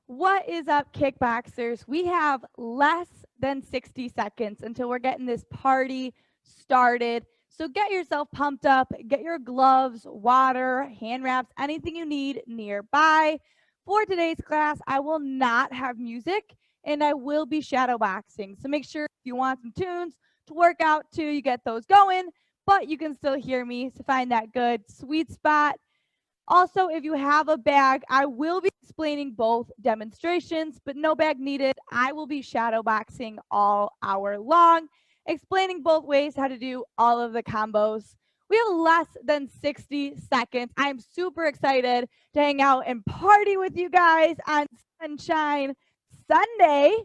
What is up, kickboxers? We have less than 60 seconds until we're getting this party started. So get yourself pumped up, get your gloves, water, hand wraps, anything you need nearby. For today's class, I will not have music and I will be shadow boxing. So make sure if you want some tunes to work out to, you get those going, but you can still hear me. So find that good sweet spot. Also, if you have a bag, I will be explaining both demonstrations, but no bag needed. I will be shadow boxing all hour long, explaining both ways how to do all of the combos. We have less than 60 seconds. I'm super excited to hang out and party with you guys on Sunshine Sunday.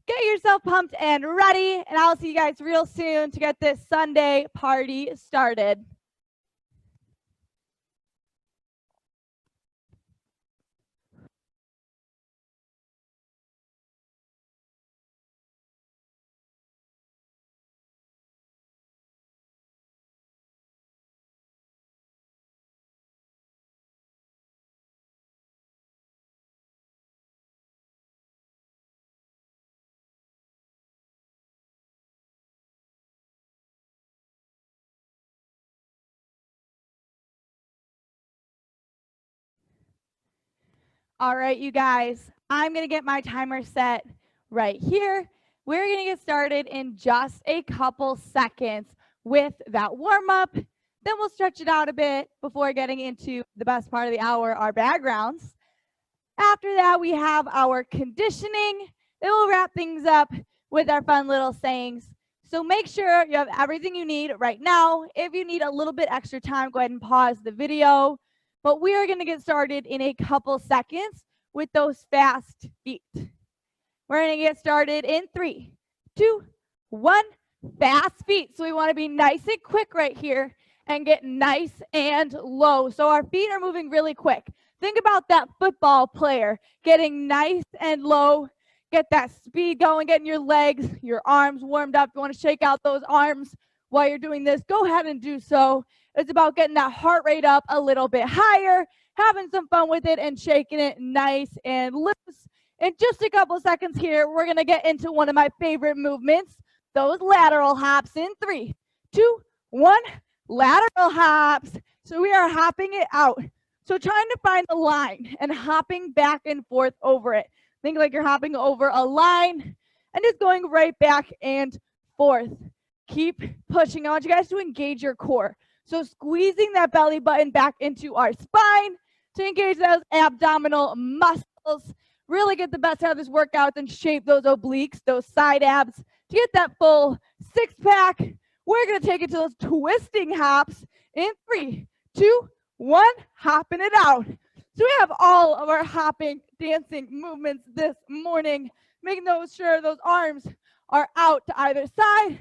Get yourself pumped and ready, and I'll see you guys real soon to get this Sunday party started. All right, you guys, I'm going to get my timer set right here. We're going to get started in just a couple seconds with that warm up. Then we'll stretch it out a bit before getting into the best part of the hour, our backgrounds. After that, we have our conditioning. Then we'll wrap things up with our fun little sayings. So make sure you have everything you need right now. If you need a little bit extra time, go ahead and pause the video. But we are going to get started in a couple seconds with those fast feet. We're going to get started in 3, 2, 1, fast feet. So we want to be nice and quick right here and get nice and low. So our feet are moving really quick. Think about that football player getting nice and low. Get that speed going, getting your legs, your arms warmed up. You want to shake out those arms while you're doing this, go ahead and do so. It's about getting that heart rate up a little bit higher, having some fun with it, and shaking it nice and loose. In just a couple seconds here, we're going to get into one of my favorite movements, those lateral hops in 3, 2, 1, lateral hops. So we are hopping it out. So trying to find a line and hopping back and forth over it. Think like you're hopping over a line and just going right back and forth. Keep pushing. I want you guys to engage your core. So squeezing that belly button back into our spine to engage those abdominal muscles. Really get the best out of this workout and shape those obliques, those side abs to get that full six-pack. We're going to take it to those twisting hops in 3, 2, 1, hopping it out. So we have all of our hopping, dancing movements this morning, making sure those arms are out to either side.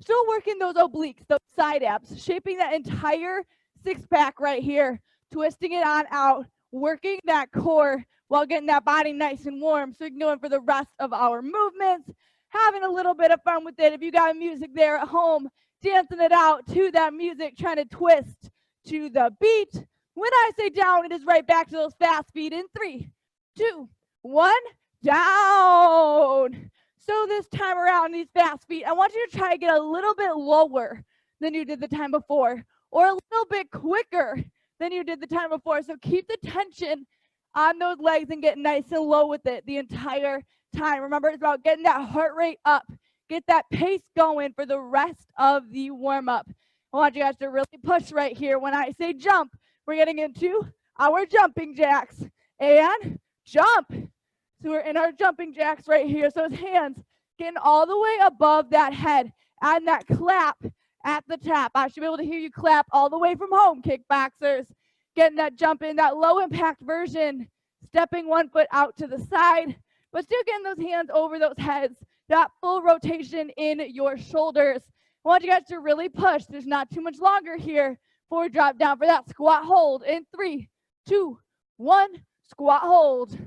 Still working those obliques, those side abs, shaping that entire six-pack right here, twisting it on out, working that core while getting that body nice and warm so we can go in for the rest of our movements, having a little bit of fun with it. If you got music there at home, dancing it out to that music, trying to twist to the beat. When I say down, it is right back to those fast feet in 3, 2, 1, down. So this time around, these fast feet, I want you to try to get a little bit lower than you did the time before, or a little bit quicker than you did the time before. So keep the tension on those legs and get nice and low with it the entire time. Remember, it's about getting that heart rate up, get that pace going for the rest of the warm-up. I want you guys to really push right here. When I say jump, we're getting into our jumping jacks and jump. So we're in our jumping jacks right here. So his hands getting all the way above that head and that clap at the top. I should be able to hear you clap all the way from home, kickboxers. Getting that jump in, that low impact version, stepping one foot out to the side, but still getting those hands over those heads, that full rotation in your shoulders. I want you guys to really push. There's not too much longer here before we drop down for that squat hold in 3, 2, 1, squat hold.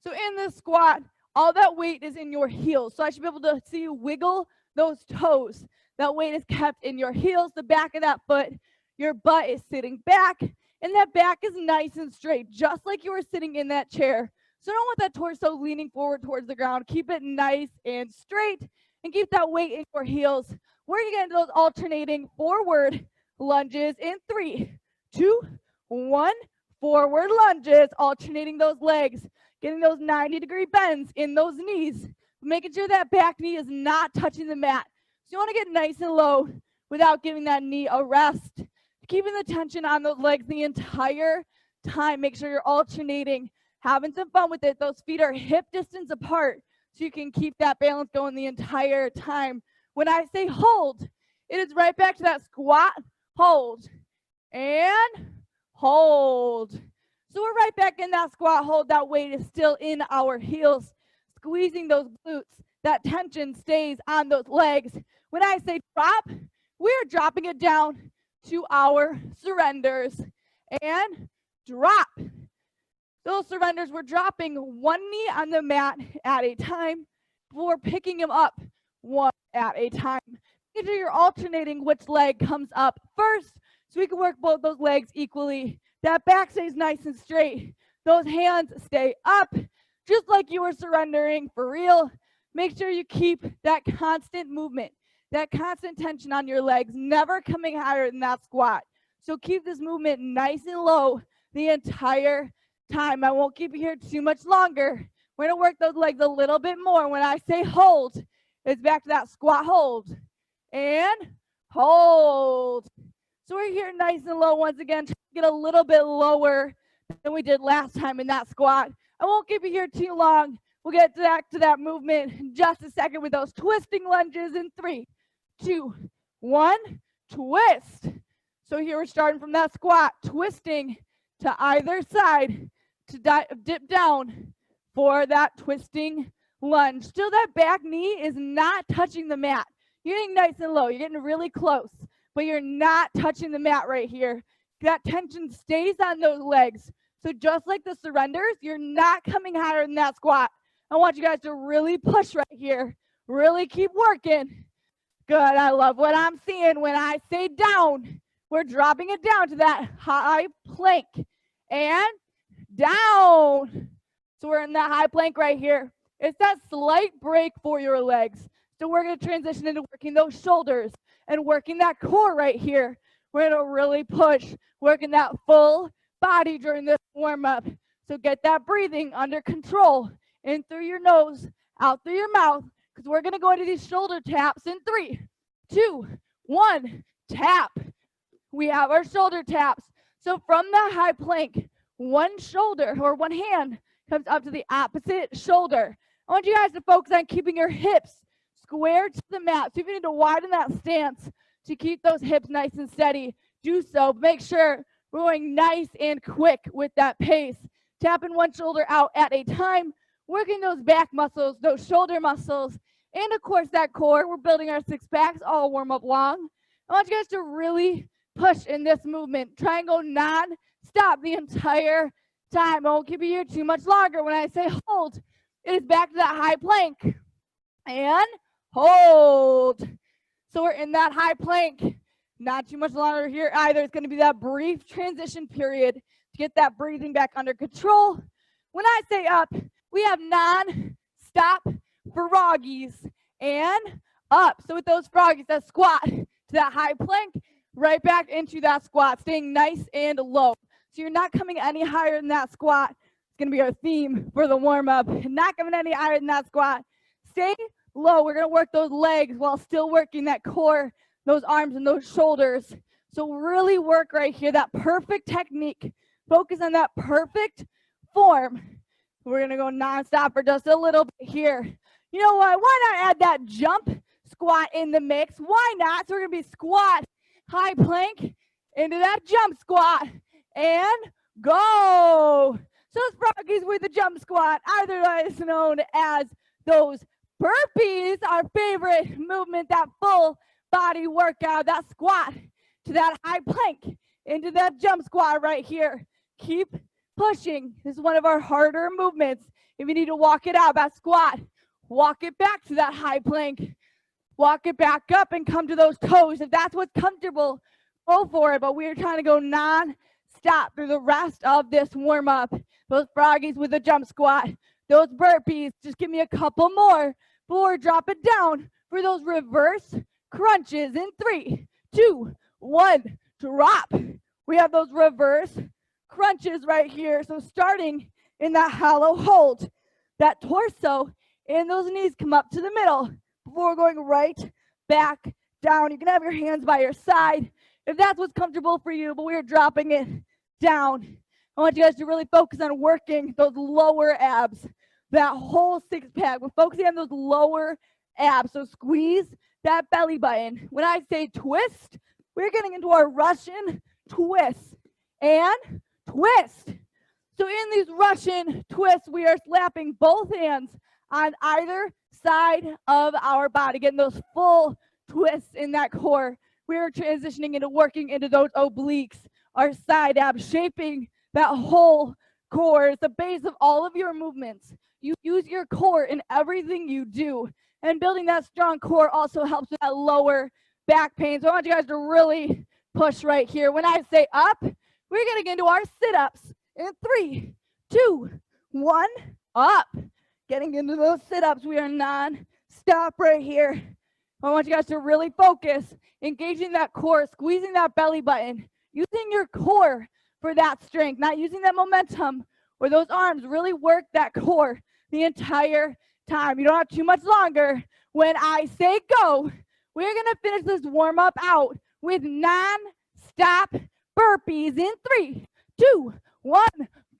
So in this squat, all that weight is in your heels. So I should be able to see you wiggle those toes. That weight is kept in your heels, the back of that foot. Your butt is sitting back, and that back is nice and straight, just like you were sitting in that chair. So don't want that torso leaning forward towards the ground. Keep it nice and straight and keep that weight in your heels. We're going to get into those alternating forward lunges in 3, 2, 1. Forward lunges, alternating those legs, getting those 90-degree bends in those knees, making sure that back knee is not touching the mat. So you want to get nice and low without giving that knee a rest. Keeping the tension on those legs the entire time. Make sure you're alternating, having some fun with it. Those feet are hip distance apart so you can keep that balance going the entire time. When I say hold, it is right back to that squat, hold, and hold. So we're right back in that squat hold. That weight is still in our heels, squeezing those glutes. That tension stays on those legs. When I say drop, we're dropping it down to our surrenders and drop. Those surrenders, we're dropping one knee on the mat at a time. We're picking them up one at a time. Make sure you're alternating which leg comes up first so we can work both those legs equally. That back stays nice and straight. Those hands stay up, just like you were surrendering for real. Make sure you keep that constant movement, that constant tension on your legs, never coming higher than that squat. So keep this movement nice and low the entire time. I won't keep you here too much longer. We're gonna work those legs a little bit more. When I say hold, it's back to that squat hold and hold. So we're here nice and low once again. Try to get a little bit lower than we did last time in that squat. I won't keep you here too long. We'll get back to that movement in just a second with those twisting lunges in 3, 2, 1, twist. So here we're starting from that squat, twisting to either side to dip down for that twisting lunge. Still that back knee is not touching the mat. You're getting nice and low. You're getting really close, but you're not touching the mat right here. That tension stays on those legs. So just like the surrenders, you're not coming higher than that squat. I want you guys to really push right here. Really keep working. Good, I love what I'm seeing. When I say down, we're dropping it down to that high plank and down. So we're in that high plank right here. It's that slight break for your legs. So we're gonna transition into working those shoulders and working that core right here. We're gonna really push, working that full body during this warm up. So get that breathing under control. In through your nose, out through your mouth, because we're going to go into these shoulder taps in 3, 2, 1, tap. We have our shoulder taps. So from the high plank, one shoulder or one hand comes up to the opposite shoulder. I want you guys to focus on keeping your hips square to the mat. So if you need to widen that stance to keep those hips nice and steady, do so. Make sure we're going nice and quick with that pace. Tapping one shoulder out at a time. Working those back muscles, those shoulder muscles, and of course that core. We're building our 6-packs all warm up long. I want you guys to really push in this movement. Try and go non-stop the entire time. I won't keep you here too much longer. When I say hold, it is back to that high plank and hold. So we're in that high plank. Not too much longer here either. It's going to be that brief transition period to get that breathing back under control. When I say up, we have non-stop froggies and up. So with those froggies, that squat to that high plank, right back into that squat, staying nice and low. So you're not coming any higher than that squat. It's going to be our theme for the warm-up. Not coming any higher than that squat. Stay low. We're going to work those legs while still working that core, those arms and those shoulders. So really work right here, that perfect technique. Focus on that perfect form. We're going to go nonstop for just a little bit here. You know what? Why not add that jump squat in the mix? Why not? So we're going to be squat, high plank, into that jump squat, and go. So those froggies with the jump squat, otherwise known as those burpees, our favorite movement, that full body workout, that squat to that high plank, into that jump squat right here. Keep pushing. This is one of our harder movements. If you need to walk it out, that squat, walk it back to that high plank. Walk it back up and come to those toes. If that's what's comfortable, go for it. But we're trying to go non stop through the rest of this warm up. Those froggies with a jump squat, those burpees, just give me a couple more before drop it down for those reverse crunches in 3, 2, 1, drop. We have those reverse crunches right here. So starting in that hollow hold, that torso and those knees come up to the middle before going right back down. You can have your hands by your side if that's what's comfortable for you, but we're dropping it down. I want you guys to really focus on working those lower abs, that whole six pack. We're focusing on those lower abs. So squeeze that belly button. When I say twist, we're getting into our Russian twist and twist. So in these Russian twists, we are slapping both hands on either side of our body, getting those full twists in that core. We're transitioning into working into those obliques, our side abs, shaping that whole core. It's the base of all of your movements. You use your core in everything you do. And building that strong core also helps with that lower back pain. So I want you guys to really push right here. When I say up, we're getting into our sit-ups in 3, 2, 1, up. Getting into those sit-ups. We are non-stop right here. I want you guys to really focus, engaging that core, squeezing that belly button, using your core for that strength, not using that momentum or those arms. Really work that core the entire time. You don't have too much longer. When I say go, we're going to finish this warm-up out with non-stop burpees in 3, 2, 1,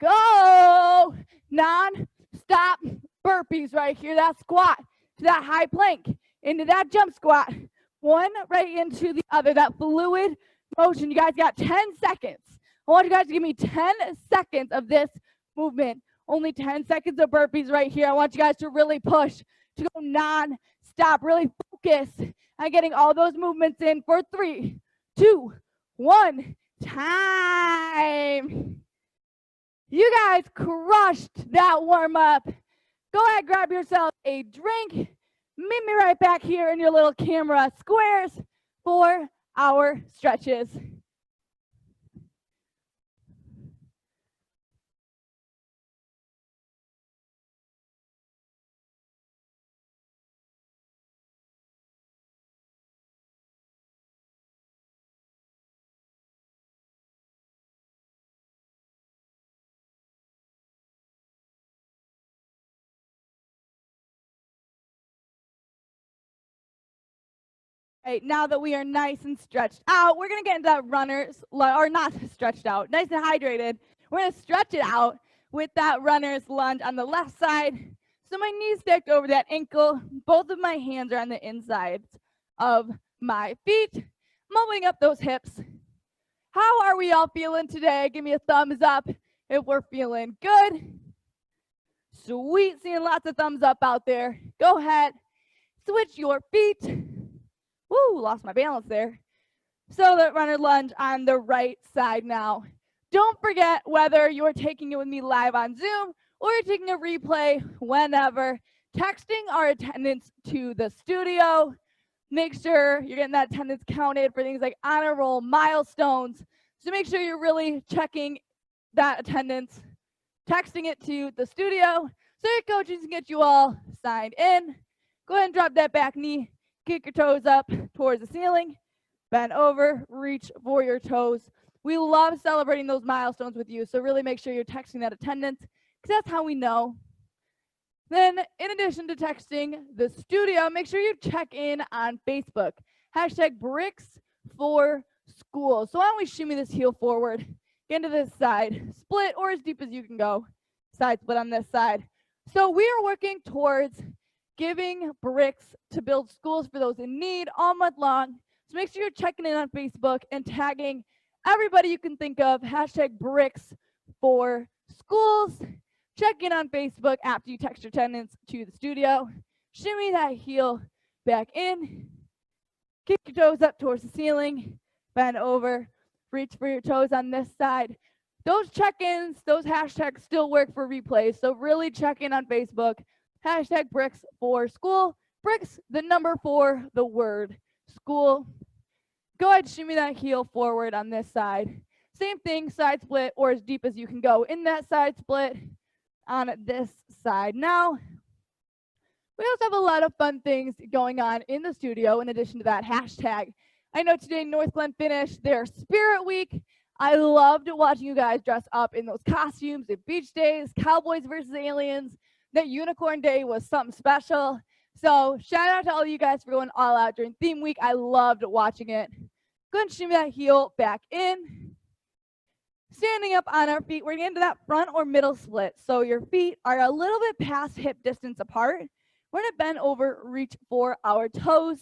go. Non-stop burpees right here. That squat to that high plank, into that jump squat. One right into the other, that fluid motion. You guys got 10 seconds. I want you guys to give me 10 seconds of this movement. Only 10 seconds of burpees right here. I want you guys to really push, to go non-stop. Really focus on getting all those movements in for 3, 2, 1, time. You guys crushed that warm-up. Go ahead, grab yourself a drink. Meet me right back here in your little camera squares for our stretches. Right, now that we are nice and stretched out, we're gonna get into that runner's, or not stretched out, nice and hydrated. We're gonna stretch it out with that runner's lunge on the left side. So my knees stacked over that ankle. Both of my hands are on the insides of my feet. I'm opening up those hips. How are we all feeling today? Give me a thumbs up if we're feeling good. Sweet, seeing lots of thumbs up out there. Go ahead, switch your feet. Woo, lost my balance there. So the runner lunge on the right side now. Don't forget, whether you're taking it with me live on Zoom or you're taking a replay whenever, texting our attendance to the studio. Make sure you're getting that attendance counted for things like honor roll, milestones. So make sure you're really checking that attendance, texting it to the studio so your coaches can get you all signed in. Go ahead and drop that back knee. Kick your toes up towards the ceiling, bend over, reach for your toes. We love celebrating those milestones with you, so really make sure you're texting that attendance, because that's how we know. Then, in addition to texting the studio, make sure you check in on Facebook. Hashtag bricks for school. So why don't we shimmy this heel forward, get into this side, split, or as deep as you can go, side split on this side. So we are working towards giving bricks to build schools for those in need all month long. So make sure you're checking in on Facebook and tagging everybody you can think of. Hashtag bricks for schools. Check in on Facebook after you text your attendance to the studio. Shimmy that heel back in. Kick your toes up towards the ceiling. Bend over. Reach for your toes on this side. Those check-ins, those hashtags still work for replays. So really check in on Facebook. Hashtag bricks for school. Bricks, the number 4, the word school. Go ahead, shimmy that heel forward on this side. Same thing, side split or as deep as you can go in that side split on this side. Now, we also have a lot of fun things going on in the studio in addition to that hashtag. I know today North Glen finished their Spirit Week. I loved watching you guys dress up in those costumes at beach days, Cowboys versus Aliens. That Unicorn Day was something special. So shout out to all of you guys for going all out during theme week. I loved watching it. Go ahead and shimmy that heel back in. Standing up on our feet, we're going to get into that front or middle split. So your feet are a little bit past hip distance apart. We're going to bend over, reach for our toes.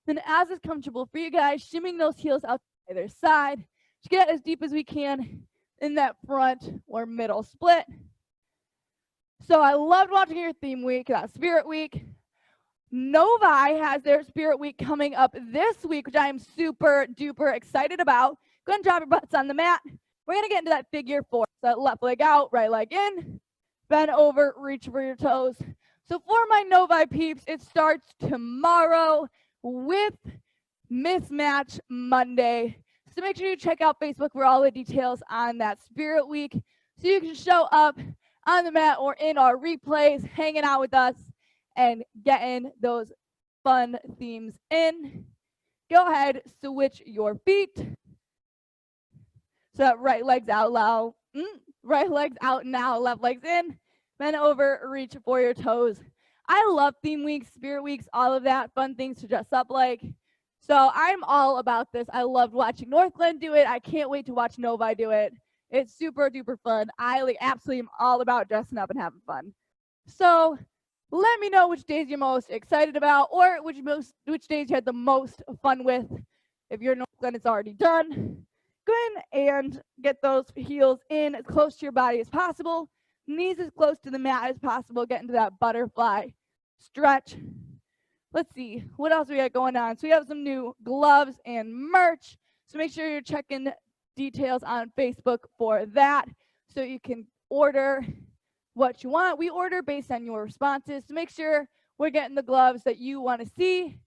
Then as is comfortable for you guys, shimmying those heels out to either side to get as deep as we can in that front or middle split. So I loved watching your theme week, that Spirit Week. NOVI has their Spirit Week coming up this week, which I am super duper excited about. Go ahead and drop your butts on the mat. We're going to get into that figure four. So left leg out, right leg in, bend over, reach for your toes. So for my NOVI peeps, it starts tomorrow with Mismatch Monday. So make sure you check out Facebook for all the details on that Spirit Week so you can show up on the mat or in our replays, hanging out with us and getting those fun themes in. Go ahead, switch your feet. So that right leg's out loud. Right leg's out now, left leg's in. Bend over, reach for your toes. I love theme weeks, Spirit Weeks, all of that, fun things to dress up like. So I'm all about this. I loved watching North Glen do it. I can't wait to watch NOVI do it. It's super duper fun. I absolutely am all about dressing up and having fun. So let me know which days you're most excited about or which days you had the most fun with. If your North Glen is already done, go in and get those heels in as close to your body as possible. Knees as close to the mat as possible. Get into that butterfly stretch. Let's see, what else we got going on? So we have some new gloves and merch. So make sure you're checking details on Facebook for that so you can order what you want. We order based on your responses. So make sure we're getting the gloves that you want to see.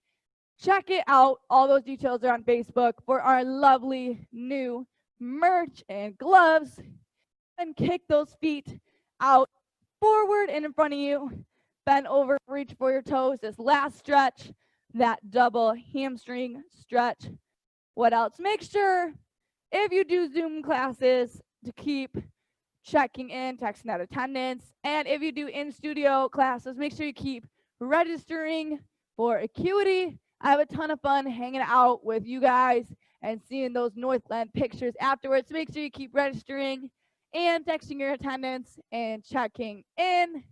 Check it out. All those details are on Facebook for our lovely new merch and gloves. And kick those feet out forward and in front of you. Bend over, reach for your toes. This last stretch, that double hamstring stretch. What else? Make sure if you do Zoom classes to keep checking in, texting that attendance. And if you do in-studio classes, make sure you keep registering for Acuity. I have a ton of fun hanging out with you guys and seeing those North Glen pictures afterwards. So make sure you keep registering and texting your attendance and checking in.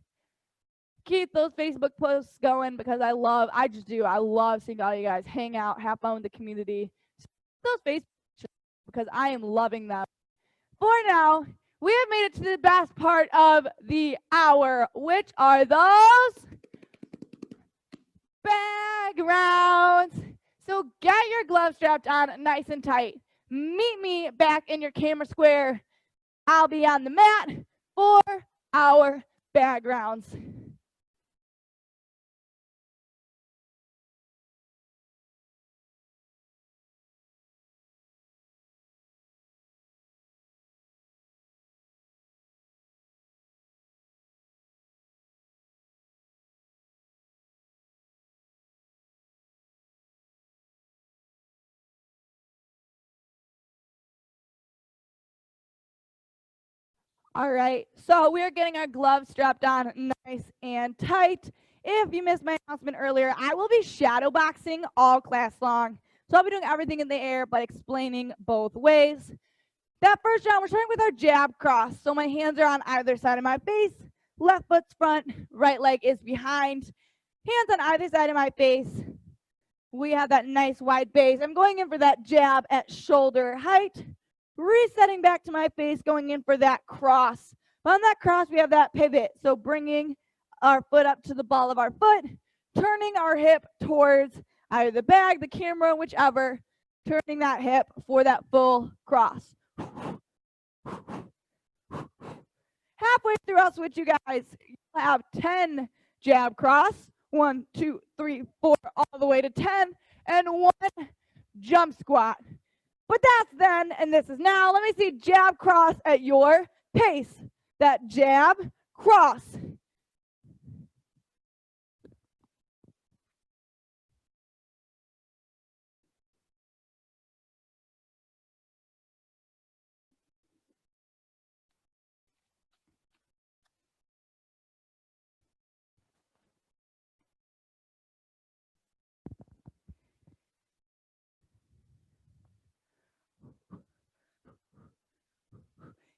Keep those Facebook posts going because I love seeing all you guys hang out, have fun with the community. Those Facebook because I am loving them. For now, we have made it to the best part of the hour, which are those bag rounds. So get your gloves strapped on nice and tight. Meet me back in your camera square. I'll be on the mat for our bag rounds. All right, so we're getting our gloves strapped on nice and tight. If you missed my announcement earlier, I will be shadow boxing all class long. So I'll be doing everything in the air, but explaining both ways. That first round, we're starting with our jab cross. So my hands are on either side of my face. Left foot's front, right leg is behind. Hands on either side of my face. We have that nice wide base. I'm going in for that jab at shoulder height. Resetting back to my face, going in for that cross. On that cross, we have that pivot. So bringing our foot up to the ball of our foot, turning our hip towards either the bag, the camera, whichever, turning that hip for that full cross. Halfway through, I'll switch you guys. You'll have 10 jab cross. 1, 2, 3, 4, all the way to 10. And 1 jump squat. But that's then, and this is now. Let me see jab, cross at your pace. That jab, cross.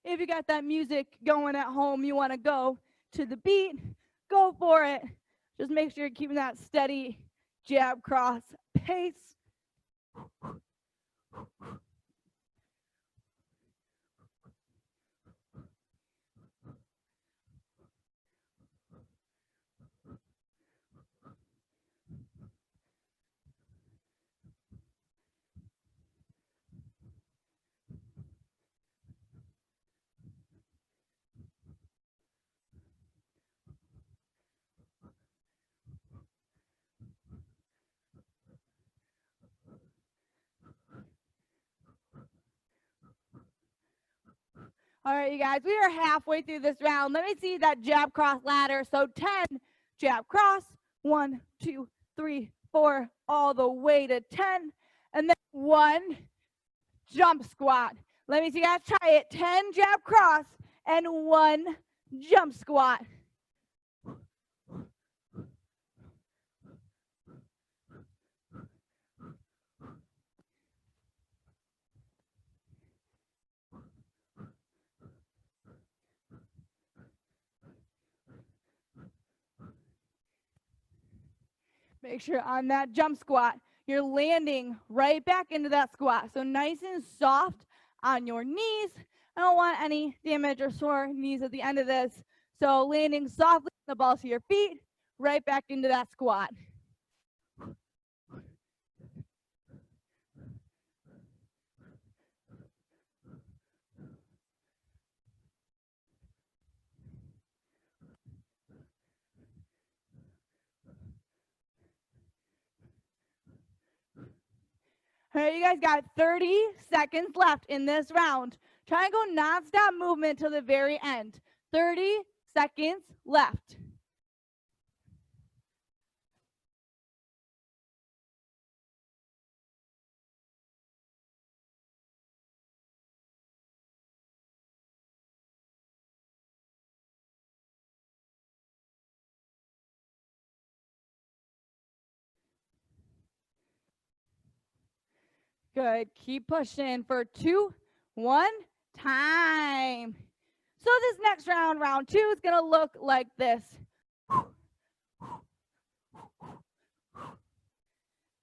If you got that music going at home, you want to go to the beat, go for it. Just make sure you're keeping that steady jab, cross pace. All right, you guys, we are halfway through this round. Let me see that jab, cross ladder. So 10, jab, cross, 1, 2, 3, 4, all the way to 10. And then 1, jump squat. Let me see you guys try it. 10, jab, cross, and 1, jump squat. Make sure on that jump squat, you're landing right back into that squat. So nice and soft on your knees. I don't want any damage or sore knees at the end of this. So landing softly on the balls of your feet, right back into that squat. All right, you guys got 30 seconds left in this round. Try and go nonstop movement till the very end. 30 seconds left. Good. Keep pushing for 2, 1, time. So this next round, round 2, is going to look like this.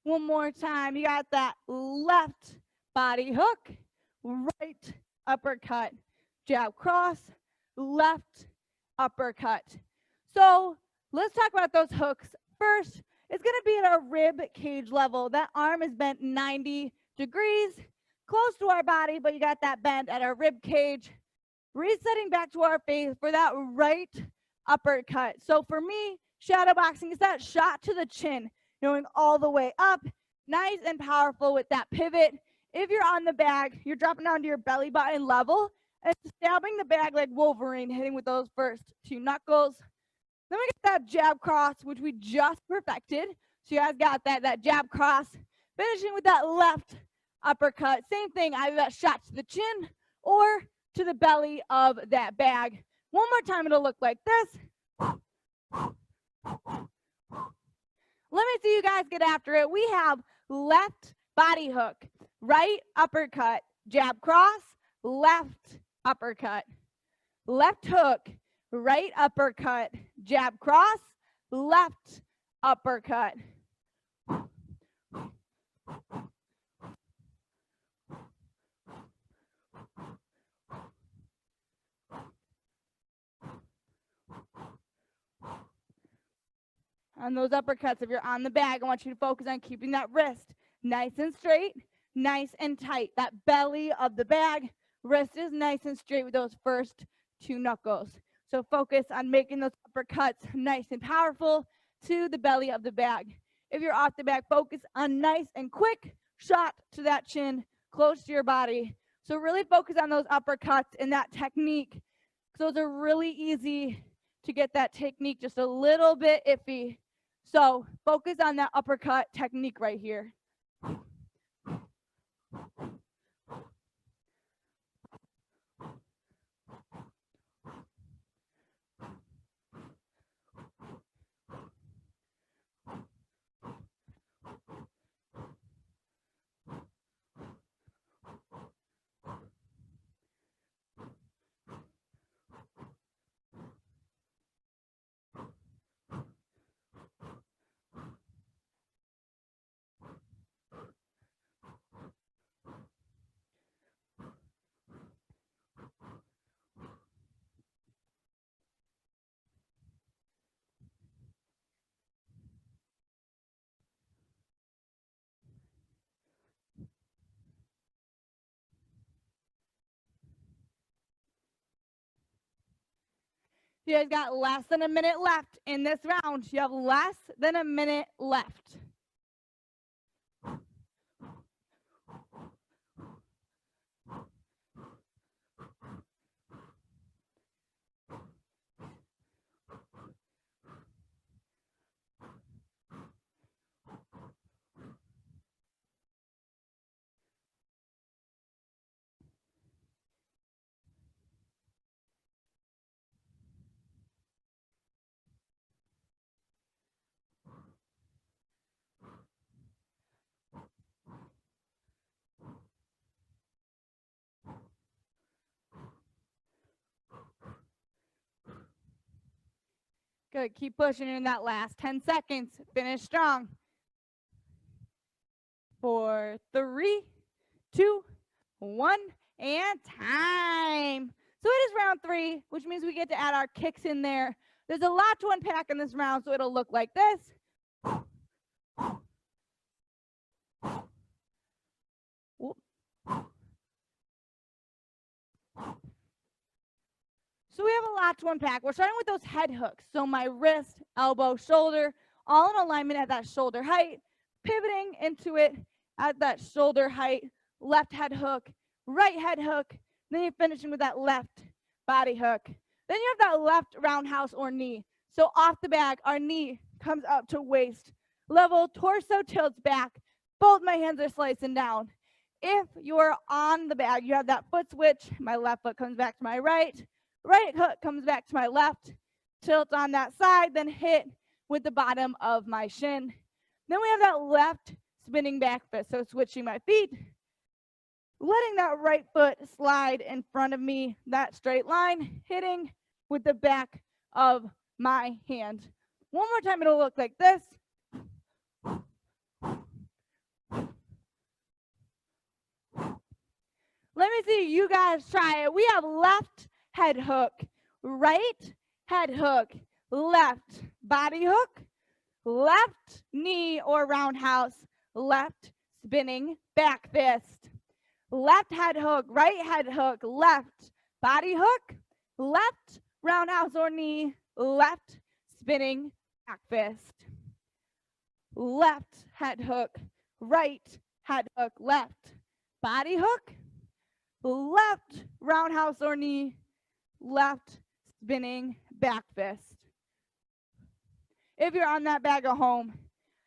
One more time. You got that left body hook, right uppercut, jab cross, left uppercut. So let's talk about those hooks. First, it's going to be at our rib cage level. That arm is bent 90 degrees, close to our body, but you got that bend at our rib cage. Resetting back to our face for that right uppercut. So for me, shadow boxing is that shot to the chin, going all the way up, nice and powerful with that pivot. If you're on the bag, you're dropping down to your belly button level and stabbing the bag like Wolverine, hitting with those first 2 knuckles. Then we get that jab cross, which we just perfected. So you guys got that jab cross, finishing with that left uppercut. Same thing, either that shot to the chin or to the belly of that bag. One more time, it'll look like this. Let me see you guys get after it. We have left body hook, right uppercut, jab cross, left uppercut, left hook, right uppercut, jab cross, left uppercut. On those uppercuts, if you're on the bag, I want you to focus on keeping that wrist nice and straight, nice and tight. That belly of the bag, wrist is nice and straight with those first 2 knuckles. So focus on making those uppercuts nice and powerful to the belly of the bag. If you're off the bag, focus on nice and quick shot to that chin, close to your body. So really focus on those uppercuts and that technique. Those are really easy to get that technique just a little bit iffy. So focus on that uppercut technique right here. You guys got less than a minute left in this round. You have less than a minute left. Good, keep pushing in that last 10 seconds. Finish strong. 4, 3, 2, 1, and time. So it is round 3, which means we get to add our kicks in there. There's a lot to unpack in this round, so it'll look like this. So we have a lot to unpack. We're starting with those head hooks. So my wrist, elbow, shoulder, all in alignment at that shoulder height, pivoting into it at that shoulder height, left head hook, right head hook, then you're finishing with that left body hook. Then you have that left roundhouse or knee. So off the bag, our knee comes up to waist level, torso tilts back, both my hands are slicing down. If you're on the bag, you have that foot switch, my left foot comes back to my right hook comes back to my left, tilt on that side, then hit with the bottom of my shin. Then we have that left spinning back fist, so switching my feet, letting that right foot slide in front of me, that straight line, hitting with the back of my hand. One more time, it'll look like this. Let me see you guys try it. We have left head hook, right head hook, left body hook, left knee or roundhouse, left spinning back fist. Left head hook, right head hook, left body hook, left roundhouse or knee, left spinning back fist. Left head hook, right head hook, left body hook, left roundhouse or knee, left spinning back fist. If you're on that bag at home,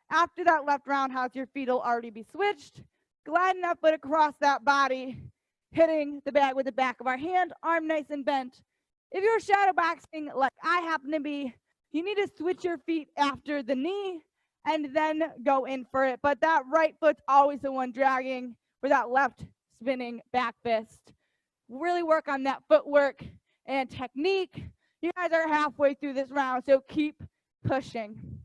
after that left roundhouse, your feet will already be switched, gliding that foot across that body, hitting the bag with the back of our hand, arm nice and bent. If you're shadow boxing like I happen to be, you need to switch your feet after the knee and then go in for it. But that right foot's always the one dragging for that left spinning back fist. Really work on that footwork and technique. You guys are halfway through this round, so keep pushing.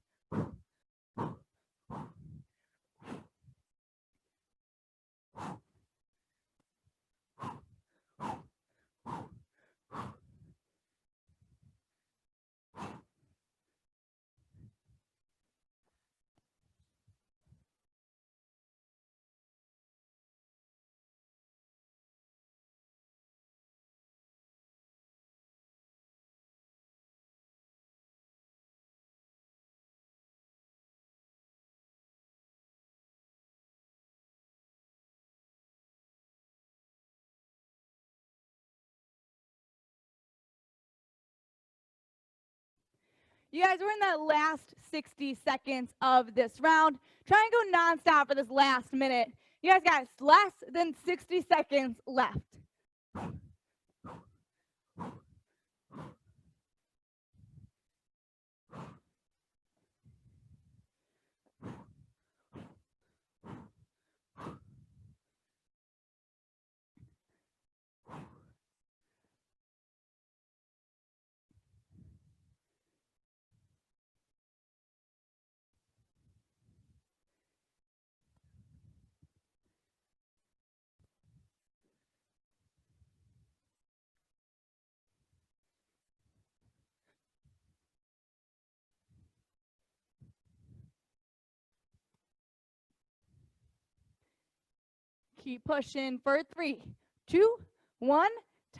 You guys, we're in that last 60 seconds of this round. Try and go nonstop for this last minute. You guys got less than 60 seconds left. Keep pushing for 3, 2, 1,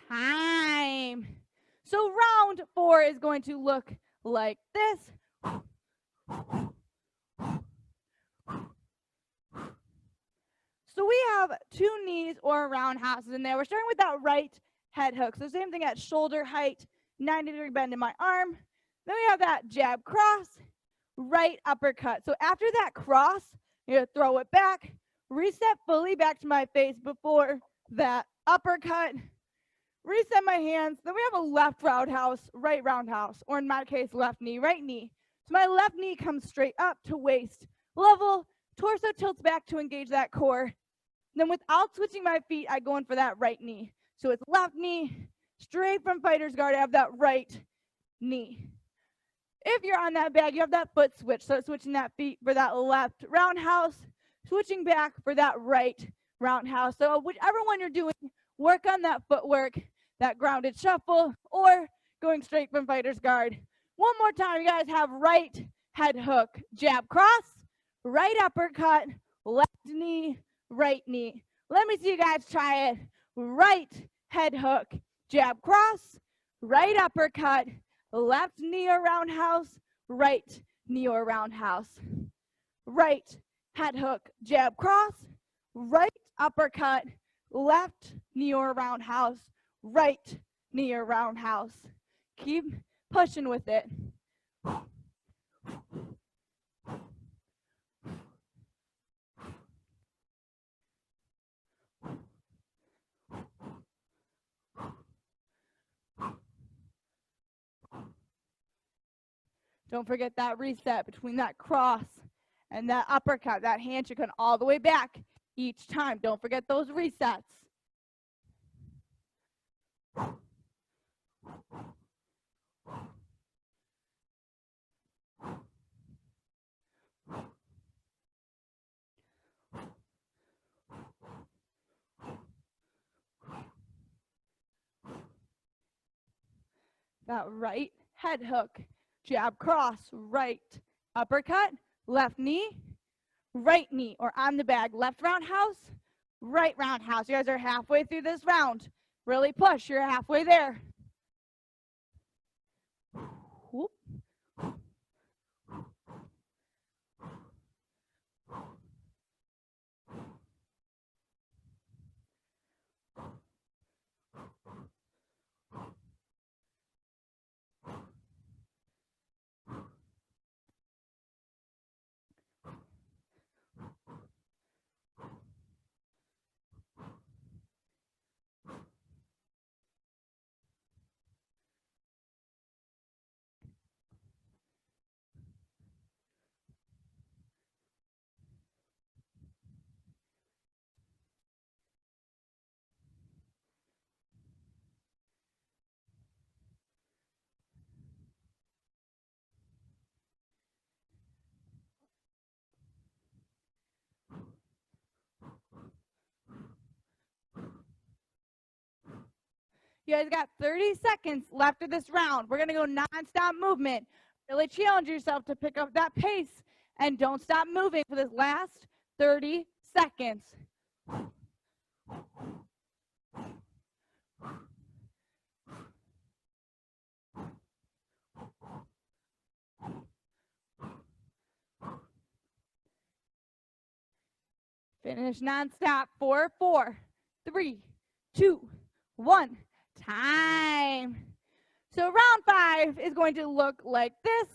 time. So round 4 is going to look like this. So we have 2 knees or roundhouses in there. We're starting with that right head hook. So same thing at shoulder height, 90-degree bend in my arm. Then we have that jab cross, right uppercut. So after that cross, you're going to throw it back, reset fully back to my face before that uppercut, reset my hands. Then we have a left roundhouse, right roundhouse, or in my case, left knee, right knee. So my left knee comes straight up to waist level, torso tilts back to engage that core. Then without switching my feet, I go in for that right knee. So it's left knee, straight from fighter's guard, I have that right knee. If you're on that bag, you have that foot switch. So switching that feet for that left roundhouse, switching back for that right roundhouse. So whichever one you're doing, work on that footwork, that grounded shuffle, or going straight from fighter's guard. One more time, you guys have right head hook, jab cross, right uppercut, left knee, right knee. Let me see you guys try it. Right head hook, jab cross, right uppercut, left knee or roundhouse, right knee or roundhouse. Right head hook, jab cross, right uppercut, left knee or roundhouse, right knee or roundhouse. Keep pushing with it. Don't forget that reset between that cross and that uppercut, that hand should come all the way back each time. Don't forget those resets. That right head hook, jab cross, right uppercut, left knee, right knee, or on the bag, left roundhouse, right roundhouse. You guys are halfway through this round. Really push, you're halfway there. Whoop. You guys got 30 seconds left of this round. We're going to go nonstop movement. Really challenge yourself to pick up that pace and don't stop moving for this last 30 seconds. Finish nonstop. 4, 4, 3, 2, 1. Time. So round 5 is going to look like this.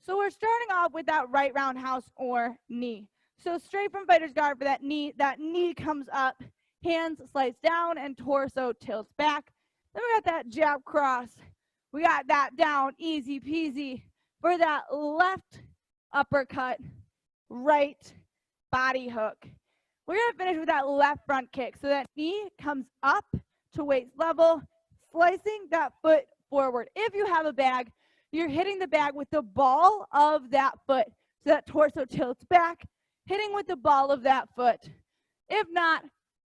So we're starting off with that right roundhouse or knee. So straight from fighter's guard for that knee comes up, hands slice down, and torso tilts back. Then we got that jab cross. We got that down, easy peasy. For that left uppercut, right body hook. We're gonna finish with that left front kick. So that knee comes up to waist level, slicing that foot forward. If you have a bag, you're hitting the bag with the ball of that foot. So that torso tilts back, hitting with the ball of that foot. If not,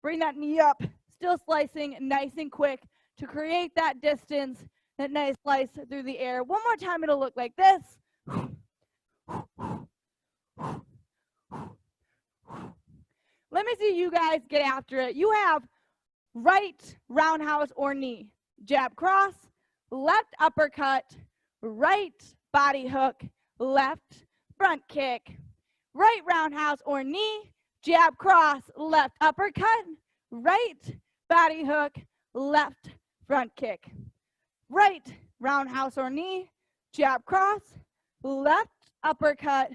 bring that knee up, still slicing nice and quick to create that distance, that nice slice through the air. One more time, it'll look like this. Let me see you guys get after it. You have right roundhouse or knee, jab cross, left uppercut, right body hook, left front kick, right roundhouse or knee, jab cross, left uppercut, right body hook, left front kick, right roundhouse or knee, jab cross, left uppercut,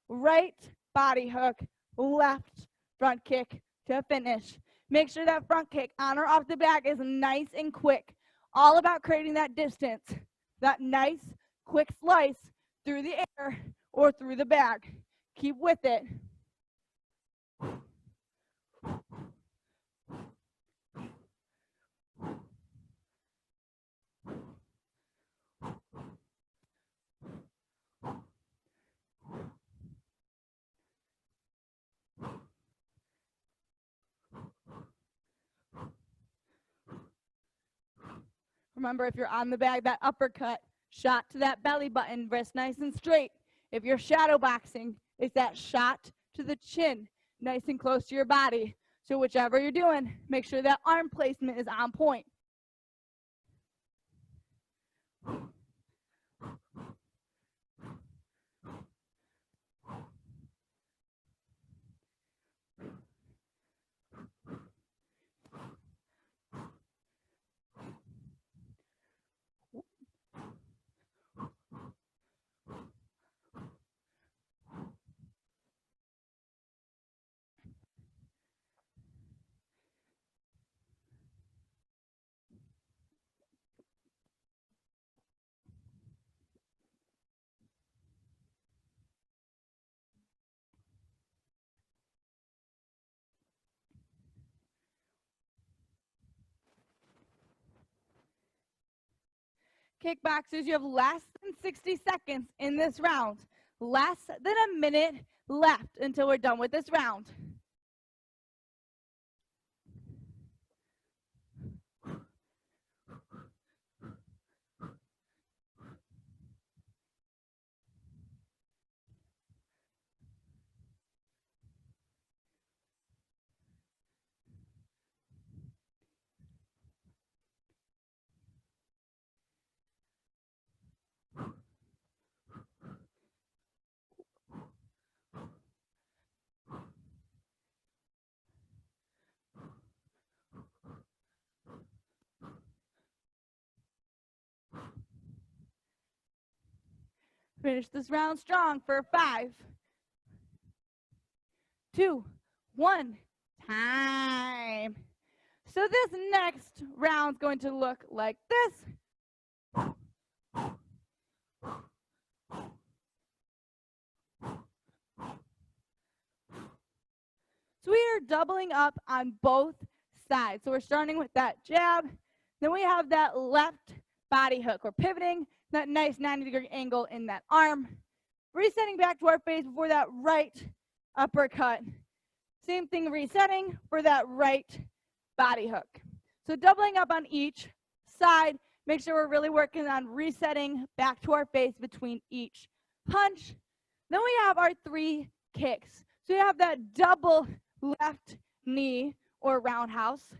right body hook, left front kick to finish. Make sure that front kick on or off the back is nice and quick. All about creating that distance, that nice quick slice through the air or through the bag. Keep with it. Remember, if you're on the bag, that uppercut, shot to that belly button, wrist nice and straight. If you're shadow boxing, it's that shot to the chin, nice and close to your body. So whichever you're doing, make sure that arm placement is on point. Kickboxers, you have less than 60 seconds in this round. Less than a minute left until we're done with this round. Finish this round strong for 5, 2, 1, time. So this next round's going to look like this. So we are doubling up on both sides. So we're starting with that jab. Then we have that left body hook. We're pivoting that nice 90-degree angle in that arm. Resetting back to our face before that right uppercut. Same thing, resetting for that right body hook. So doubling up on each side. Make sure we're really working on resetting back to our face between each punch. Then we have our 3 kicks. So you have that double left knee or roundhouse.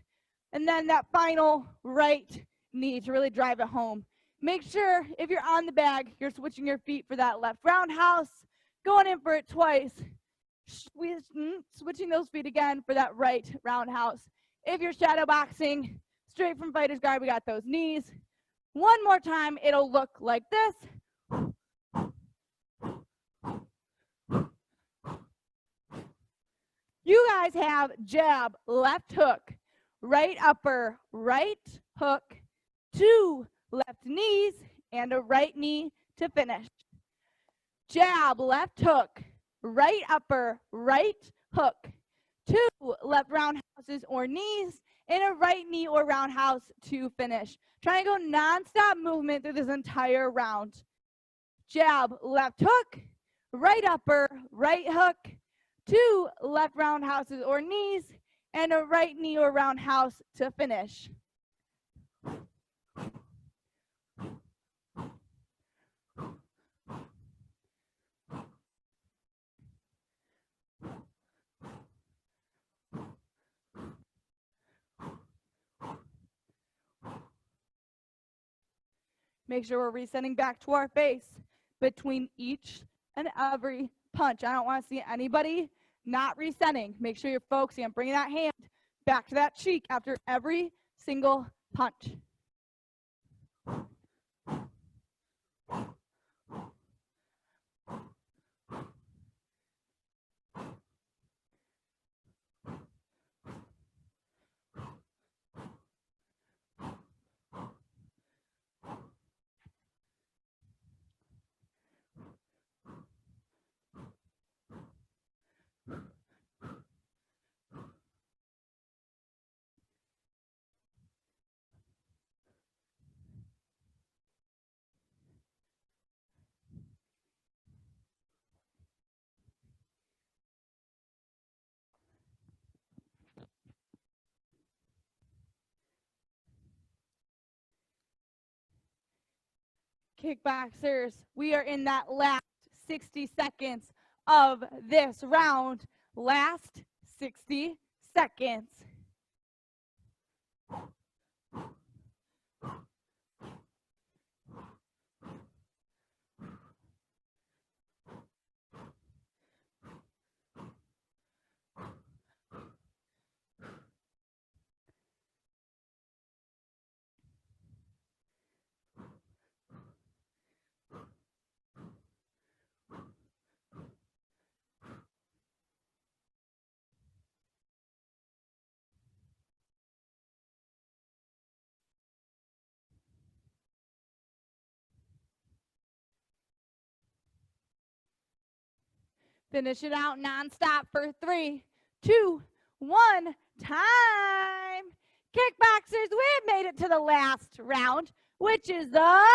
And then that final right knee to really drive it home. Make sure if you're on the bag, you're switching your feet for that left roundhouse, going in for it twice, switching those feet again for that right roundhouse. If you're shadow boxing, straight from fighter's guard, we got those knees. One more time, it'll look like this. You guys have jab, left hook, right upper, right hook, 2 left knees, and a right knee to finish. Jab, left hook, right upper, right hook, 2 left roundhouses or knees, and a right knee or roundhouse to finish. Try and go nonstop movement through this entire round. Jab, left hook, right upper, right hook, 2 left roundhouses or knees, and a right knee or roundhouse to finish. Make sure we're resetting back to our face between each and every punch. I don't want to see anybody not resetting. Make sure you're focusing on bringing that hand back to that cheek after every single punch. Kickboxers, we are in that last 60 seconds of this round. Last 60 seconds. Finish it out nonstop for 3, 2, 1, time. Kickboxers, we've made it to the last round, which is the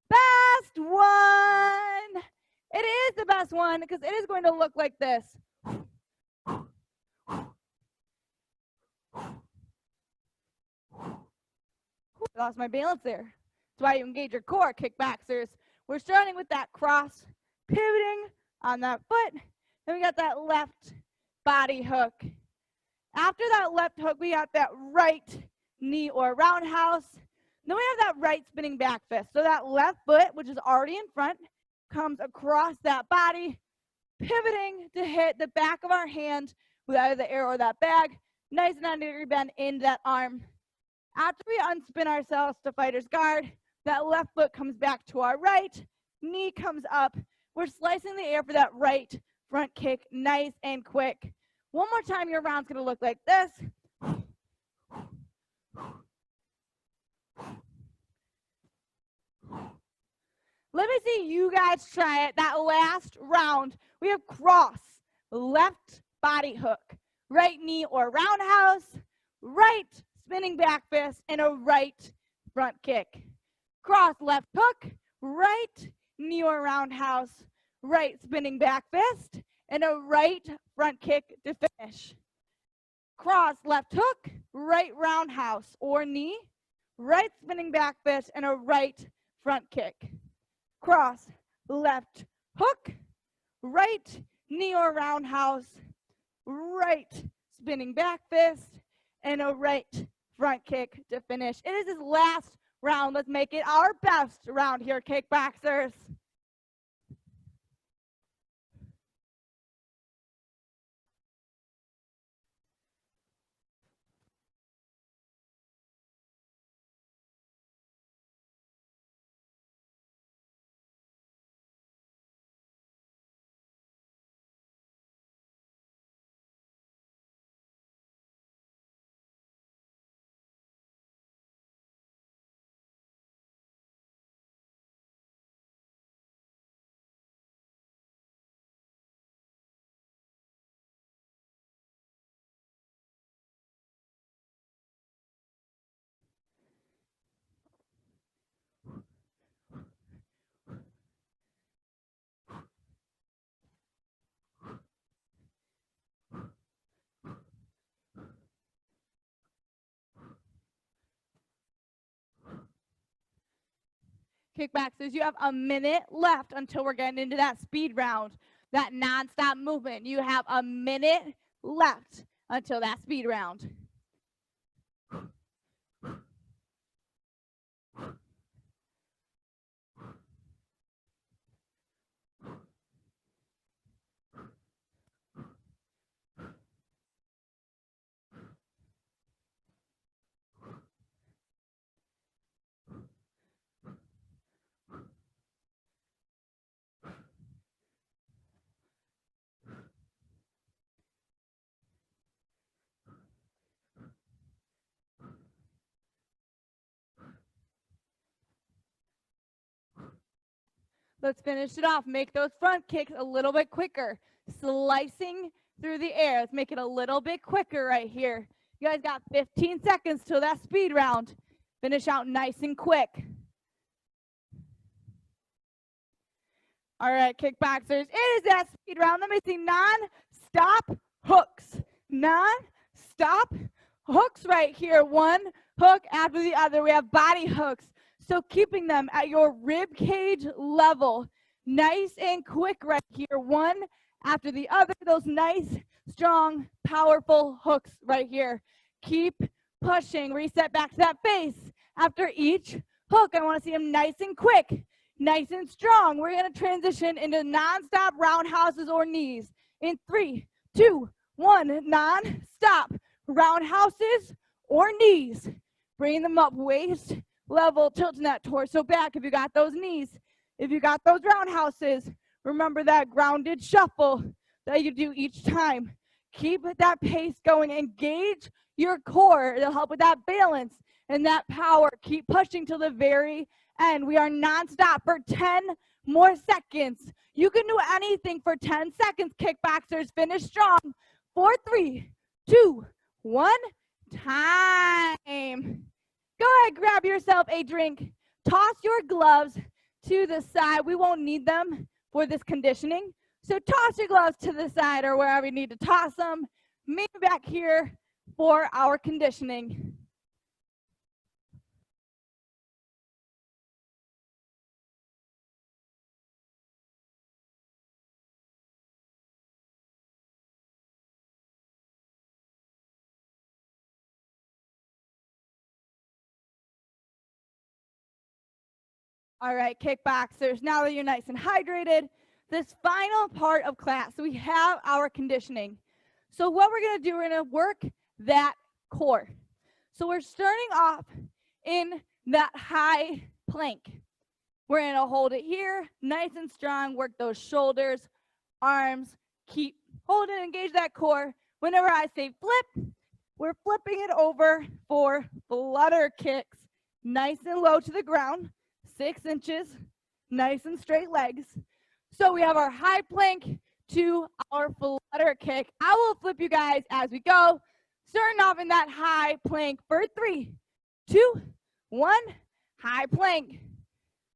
best one. It is the best one because it is going to look like this. I lost my balance there. That's why you engage your core, kickboxers. We're starting with that cross, pivoting on that foot. Then we got that left body hook. After that left hook, we got that right knee or roundhouse. Then we have that right spinning back fist. So that left foot, which is already in front, comes across that body, pivoting to hit the back of our hand with either the arrow or that bag. Nice 90-degree bend into that arm. After we unspin ourselves to fighter's guard, that left foot comes back to our right, knee comes up. We're slicing the air for that right front kick, nice and quick. One more time, your round's gonna look like this. Let me see you guys try it. That last round, we have cross, left body hook, right knee or roundhouse, right spinning back fist, and a right front kick. Cross, left hook, right knee or roundhouse, right spinning back fist, and a right front kick to finish. Cross, left hook, right roundhouse or knee, right spinning back fist, and a right front kick. Cross, left hook, right knee or roundhouse, right spinning back fist, and a right front kick to finish. It is his last round. Let's make it our best round here, kickboxers. Kickboxers, you have a minute left until we're getting into that speed round, that nonstop movement. You have a minute left until that speed round. Let's finish it off. Make those front kicks a little bit quicker. Slicing through the air. Let's make it a little bit quicker right here. You guys got 15 seconds till that speed round. Finish out nice and quick. All right, kickboxers, it is that speed round. Let me see non-stop hooks. Non-stop hooks right here. One hook after the other. We have body hooks. So keeping them at your rib cage level. Nice and quick right here. One after the other. Those nice, strong, powerful hooks right here. Keep pushing. Reset back to that base. After each hook, I want to see them nice and quick. Nice and strong. We're going to transition into nonstop roundhouses or knees. In 3, 2, 1, non-stop roundhouses or knees. Bring them up, waist level, tilting that torso back if you got those knees. If you got those roundhouses, remember that grounded shuffle that you do each time. Keep that pace going. Engage your core. It'll help with that balance and that power. Keep pushing till the very end. We are nonstop for 10 more seconds. You can do anything for 10 seconds, kickboxers. Finish strong. 4, 3, 2, 1, time. Go ahead, grab yourself a drink. Toss your gloves to the side. We won't need them for this conditioning. So toss your gloves to the side or wherever you need to toss them. Meet me back here for our conditioning. All right, kickboxers, now that you're nice and hydrated, this final part of class, we have our conditioning. So what we're going to do, we're going to work that core. So we're starting off in that high plank. We're going to hold it here, nice and strong, work those shoulders, arms, keep holding, engage that core. Whenever I say flip, we're flipping it over for flutter kicks, nice and low to the ground. 6 inches, nice and straight legs. So we have our high plank to our flutter kick. I will flip you guys as we go. Starting off in that high plank for 3, 2, 1, high plank.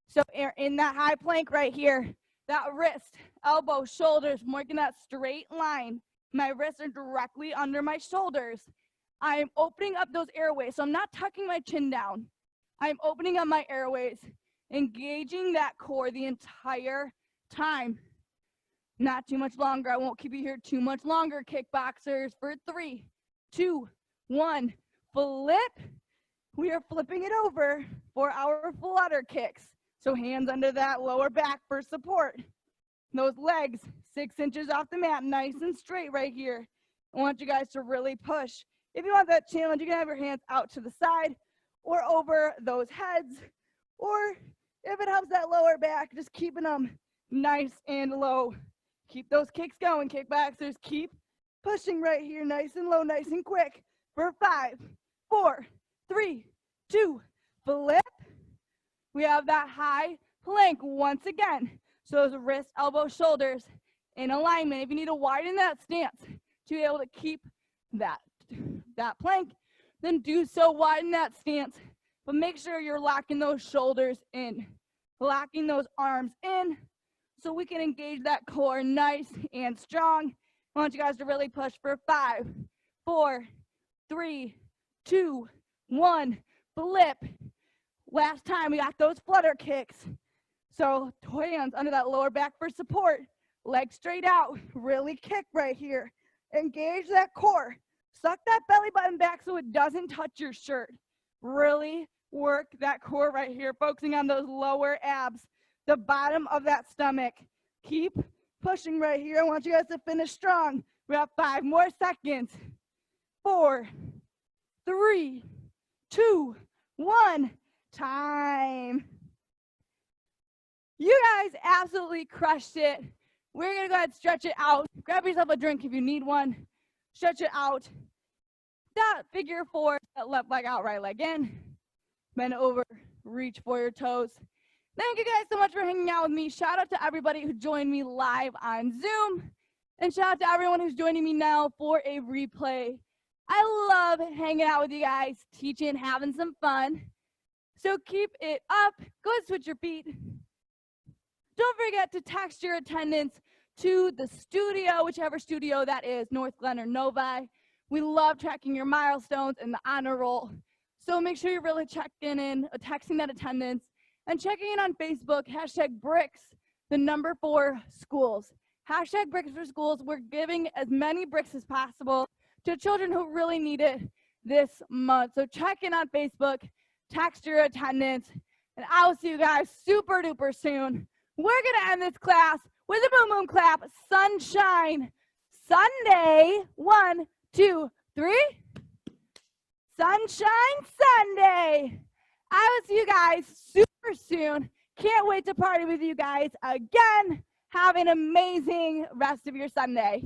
So in that high plank right here, that wrist, elbow, shoulders, making that straight line. My wrists are directly under my shoulders. I am opening up those airways, so I'm not tucking my chin down. I'm opening up my airways, engaging that core the entire time. Not too much longer. I won't keep you here too much longer, kickboxers. For 3, 2, 1, flip. We are flipping it over for our flutter kicks. So hands under that lower back for support. Those legs 6 inches off the mat, nice and straight right here. I want you guys to really push. If you want that challenge, you can have your hands out to the side or over those heads, or if it helps that lower back, just keeping them nice and low. Keep those kicks going, kickboxers. Keep pushing right here, nice and low, nice and quick. For 5, 4, 3, 2, flip. We have that high plank once again. So those wrist, elbow, shoulders in alignment. If you need to widen that stance to be able to keep that plank, then do so, widen that stance. But make sure you're locking those shoulders in, locking those arms in, so we can engage that core nice and strong. I want you guys to really push for 5, 4, 3, 2, 1, flip. Last time we got those flutter kicks. So hands under that lower back for support. Legs straight out. Really kick right here. Engage that core. Suck that belly button back so it doesn't touch your shirt. Really work that core right here, focusing on those lower abs, the bottom of that stomach. Keep pushing right here. I want you guys to finish strong. We have 5 more seconds. 4, 3, 2, 1. Time. You guys absolutely crushed it. We're gonna go ahead and stretch it out. Grab yourself a drink if you need one. Stretch it out. That figure 4, that left leg out, right leg in. Bend over, reach for your toes. Thank you guys so much for hanging out with me. Shout out to everybody who joined me live on Zoom. And shout out to everyone who's joining me now for a replay. I love hanging out with you guys, teaching, having some fun. So keep it up. Go ahead and switch your feet. Don't forget to text your attendance to the studio, whichever studio that is, North Glen or Novi. We love tracking your milestones and the honor roll. So make sure you're really checking in, texting that attendance, and checking in on Facebook, #bricks, the number 4 schools. #bricks for schools. We're giving as many bricks as possible to children who really need it this month. So check in on Facebook, text your attendance, and I will see you guys super duper soon. We're gonna end this class with a boom boom clap, sunshine, Sunday, 1, 2, 3. Sunshine Sunday. I will see you guys super soon. Can't wait to party with you guys again. Have an amazing rest of your Sunday.